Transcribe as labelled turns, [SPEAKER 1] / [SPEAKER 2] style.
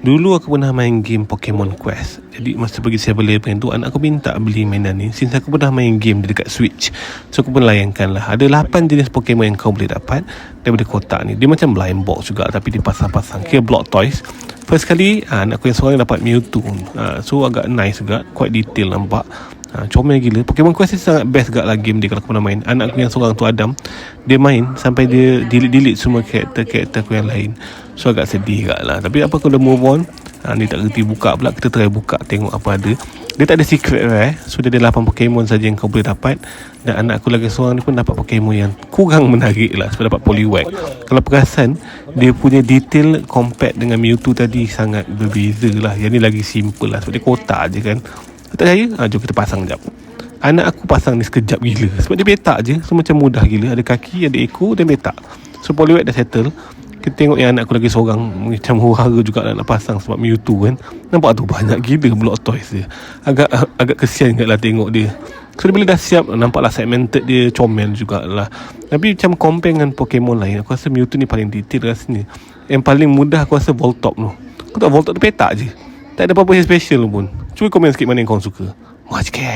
[SPEAKER 1] Dulu aku pernah main game Pokemon Quest. Jadi masa pergi 7-Eleven tu, anak aku minta beli mainan ni. Since aku pernah main game dia dekat Switch, so aku pun layankan lah. Ada 8 jenis Pokemon yang kau boleh dapat daripada kotak ni. Dia macam blind box juga, tapi dia pasang-pasang, kira block toys. First kali anak aku yang seorang dapat Mewtwo. So agak nice juga, quite detail nampak. Comel gila. Pokemon Quest ni sangat best juga lah game dia kalau kau pernah main. Anak aku yang seorang tu, Adam, dia main sampai dia delete semua karakter aku yang lain. So agak sedih juga lah. Tapi apa, aku dah move on. Dia tak kerti buka pula. Kita try buka, tengok apa ada. Dia tak ada secret rare. So dia ada 8 Pokemon saja yang kau boleh dapat. Dan anak aku lagi seorang ni pun dapat Pokemon yang kurang menarik lah, sebab dapat Poliwag. Kalau perasan, dia punya detail compare dengan Mewtwo tadi sangat berbeza lah. Yang ni lagi simple lah, sebab dia kotak je kan. Tak percaya? Jom kita pasang sekejap. Anak aku pasang ni sekejap gila, sebab dia petak je. So macam mudah gila. Ada kaki, ada ekor dan petak. So Poliwag dah settle. Kita tengok yang anak aku lagi seorang, macam huru-hara juga nak pasang sebab Mewtwo kan. Nampak tu banyak gila block toys dia. Agak kesian kat lah tengok dia. So dia bila dah siap, nampaklah segmented dia, comel jugalah. Tapi macam compare dengan Pokemon lain, aku rasa Mewtwo ni paling detail rasanya. Yang paling mudah aku rasa Voltop tu. Kau tahu Voltop dia petak je, tak ada apa-apa yang special pun. Cuba komen sikit mana yang kau suka. Much care.